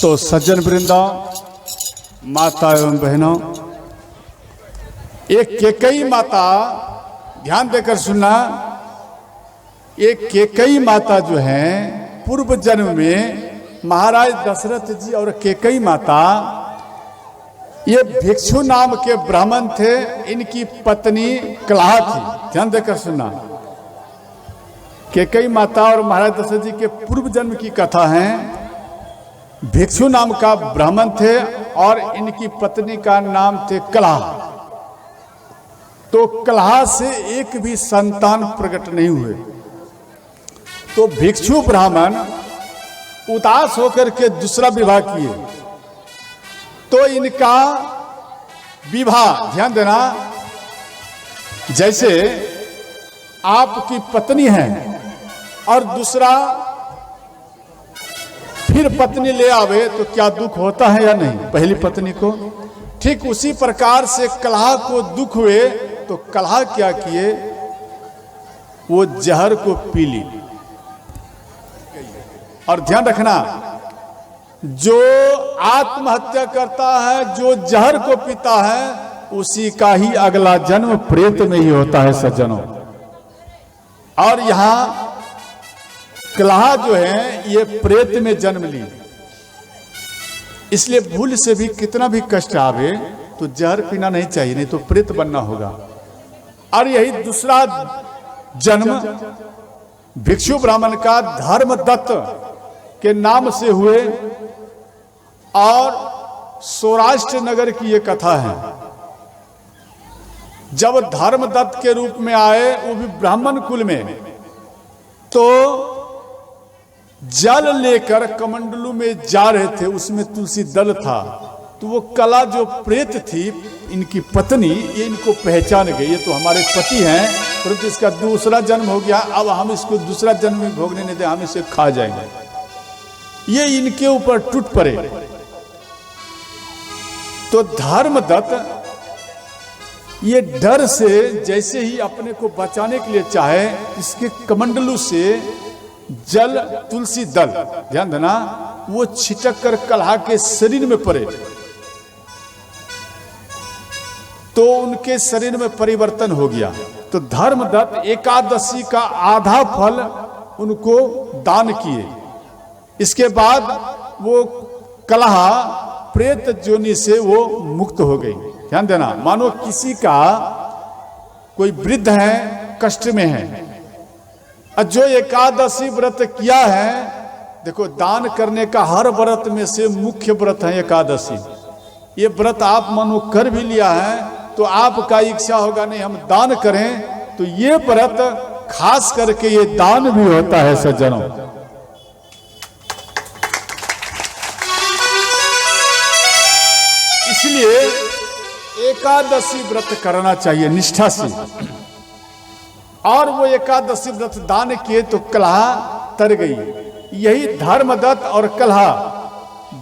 तो सज्जन वृंदा, माता एवं बहनों, एक केकई माता, ध्यान देकर सुनना, एक केकई माता जो है पूर्व जन्म में महाराज दशरथ जी और केकई माता ये भिक्षु नाम के ब्राह्मण थे। इनकी पत्नी कलहा थी। ध्यान देकर सुनना, केकई माता और महाराज दशरथ जी के पूर्व जन्म की कथा है। भिक्षु नाम का ब्राह्मण थे और इनकी पत्नी का नाम थे कलहा। तो कलहा से एक भी संतान प्रकट नहीं हुए। तो भिक्षु ब्राह्मण उदास होकर के दूसरा विवाह किए। तो इनका विवाह, ध्यान देना, जैसे आपकी पत्नी है और दूसरा फिर पत्नी ले आवे तो क्या दुख होता है या नहीं पहली पत्नी को? ठीक उसी प्रकार से कलहा को दुख हुए तो कलहा क्या किए, वो जहर को पी ली। और ध्यान रखना, जो आत्महत्या करता है, जो जहर को पीता है, उसी का ही अगला जन्म प्रेत में ही होता है सज्जनों। और यहां कलहा जो है ये प्रेत में जन्म ली। इसलिए भूल से भी कितना भी कष्ट आवे तो जहर पीना नहीं चाहिए, नहीं तो प्रेत बनना होगा। और यही दूसरा जन्म भिक्षु ब्राह्मण का धर्मदत्त के नाम से हुए। और सौराष्ट्र नगर की ये कथा है। जब धर्मदत्त के रूप में आए, वो भी ब्राह्मण कुल में, तो जल लेकर कमंडलू में जा रहे थे, उसमें तुलसी दल था। तो वो कला जो प्रेत थी, इनकी पत्नी, ये इनको पहचान गई, ये तो हमारे पति हैं, परंतु इसका दूसरा जन्म हो गया, अब हम इसको दूसरा जन्म भी भोगने नहीं दे, हम इसे खा जाएंगे। ये इनके ऊपर टूट पड़े। तो धर्मदत्त ये डर से जैसे ही अपने को बचाने के लिए चाहे, इसके कमंडलू से जल, तुलसी दल, ध्यान देना, वो छिटक कर कलहा के शरीर में पड़े। तो उनके शरीर में परिवर्तन हो गया। तो धर्मदत्त एकादशी का आधा फल उनको दान किए। इसके बाद वो कलहा प्रेत जोनि से वो मुक्त हो गई। ध्यान देना, मानो किसी का कोई वृद्ध है, कष्ट में है, और जो एकादशी व्रत किया है, देखो दान करने का हर व्रत में से मुख्य व्रत है एकादशी। ये व्रत आप मानो कर भी लिया है तो आपका इच्छा होगा नहीं हम दान करें, तो ये व्रत खास करके ये दान भी होता है सज्जनों। इसलिए एकादशी व्रत करना चाहिए निष्ठा से। और वो एकादशी व्रत दान किए तो कलहा तर गई। यही धर्मदत्त और कलहा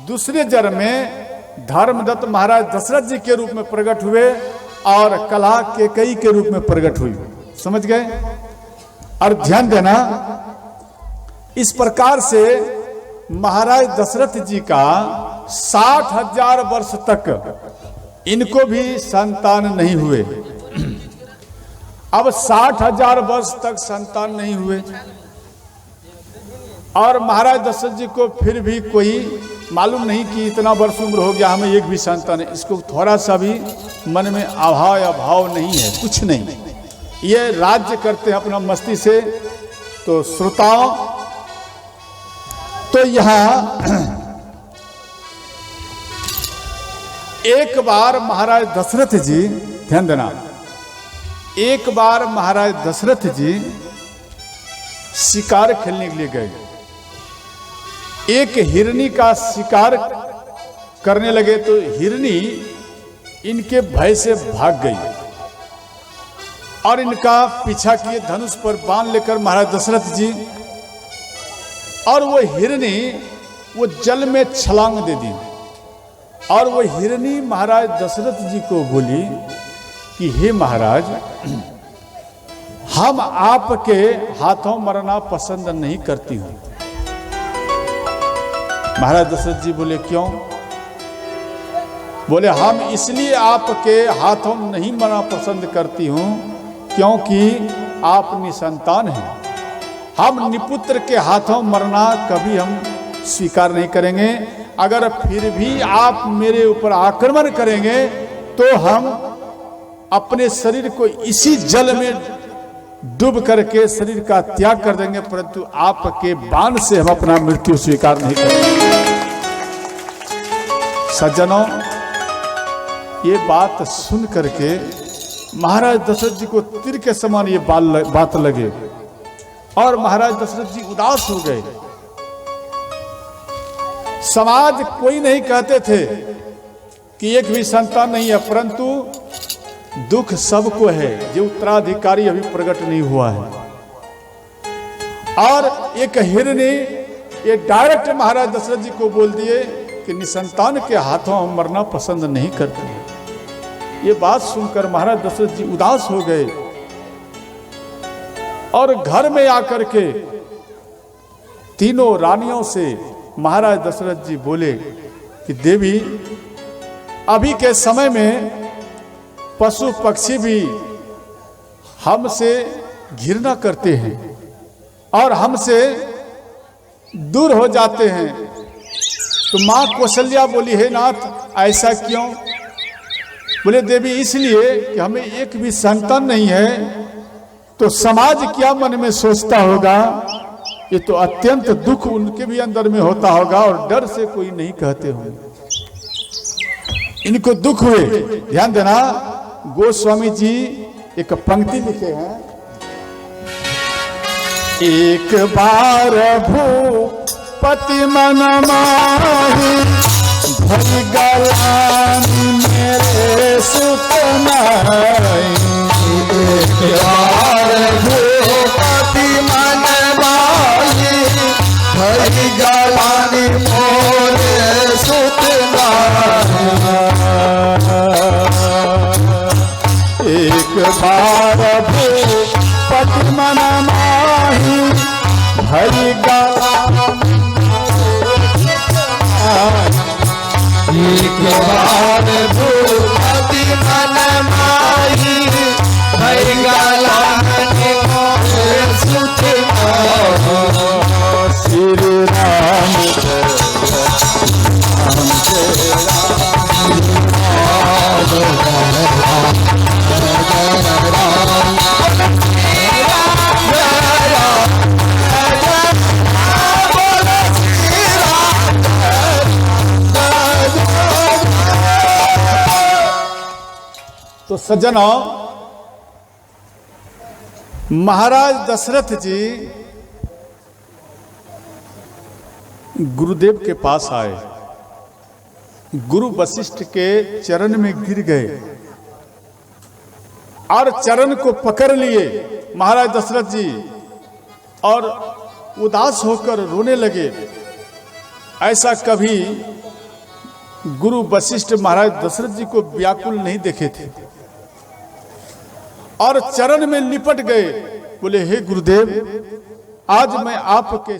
दूसरे जन्म में धर्मदत्त महाराज दशरथ जी के रूप में प्रकट हुए और कलहा केकई के रूप में प्रकट हुई। समझ गए? और ध्यान देना, इस प्रकार से महाराज दशरथ जी का 60,000 वर्ष तक इनको भी संतान नहीं हुए। अब 60,000 वर्ष तक संतान नहीं हुए और महाराज दशरथ जी को फिर भी कोई मालूम नहीं कि इतना वर्ष उम्र हो गया, हमें एक भी संतान है। इसको थोड़ा सा भी मन में अभाव या भाव नहीं है, कुछ नहीं। ये राज्य करते हैं अपना मस्ती से। तो श्रोताओं, तो यहां एक बार महाराज दशरथ जी, ध्यान देना, एक बार महाराज दशरथ जी शिकार खेलने के लिए गए। एक हिरनी का शिकार करने लगे तो हिरनी इनके भय से भाग गई और इनका पीछा किए धनुष पर बाण लेकर महाराज दशरथ जी। और वो हिरनी वो जल में छलांग दे दी और वो हिरनी महाराज दशरथ जी को बोली कि हे महाराज, हम आपके हाथों मरना पसंद नहीं करती हूं। महाराज दशरथ जी बोले क्यों? बोले हम इसलिए आपके हाथों नहीं मरना पसंद करती हूं क्योंकि आप निसंतान हैं। हम निपुत्र के हाथों मरना कभी हम स्वीकार नहीं करेंगे। अगर फिर भी आप मेरे ऊपर आक्रमण करेंगे तो हम अपने शरीर को इसी जल में डूब करके शरीर का त्याग कर देंगे, परंतु आपके बाण से हम अपना मृत्यु स्वीकार नहीं करेंगे। सज्जनों, ये बात सुन करके महाराज दशरथ जी को तीर के समान ये बात लगे और महाराज दशरथ जी उदास हो गए। समाज कोई नहीं कहते थे कि एक भी संतान नहीं है, परंतु दुख सबको है, जो उत्तराधिकारी अभी प्रकट नहीं हुआ है। और एक हिरनी ये डायरेक्ट महाराज दशरथ जी को बोल दिए कि निसंतान के हाथों हम मरना पसंद नहीं करते। ये बात सुनकर महाराज दशरथ जी उदास हो गए और घर में आकर के तीनों रानियों से महाराज दशरथ जी बोले कि देवी, अभी के समय में पशु पक्षी भी हमसे घृणा करते हैं और हमसे दूर हो जाते हैं। तो मां कौशल्या बोली, हे नाथ ऐसा क्यों? बोले देवी, इसलिए कि हमें एक भी संतान नहीं है, तो समाज क्या मन में सोचता होगा। ये तो अत्यंत दुख उनके भी अंदर में होता होगा और डर से कोई नहीं कहते होंगे। इनको दुख हुए। ध्यान देना, गोस्वामी जी एक पंक्ति लिखे हैं, एक बार भूपति मन माही भई गलानी मेरे सुत नाई। एक बार भूपति मन माही भई गलानी मोरे सुत नाई। एक बार भूपति मन माही भई गलानी। एक बार भूपति मन माही भई गलानी मोरे सुत नाई। श्री राम तो सज्जनों, महाराज दशरथ जी गुरुदेव के पास आए, गुरु वशिष्ठ के चरण में गिर गए और चरण को पकड़ लिए महाराज दशरथ जी और उदास होकर रोने लगे। ऐसा कभी गुरु वशिष्ठ महाराज दशरथ जी को व्याकुल नहीं देखे थे और चरण में लिपट गए। बोले, हे गुरुदेव, आज मैं आपके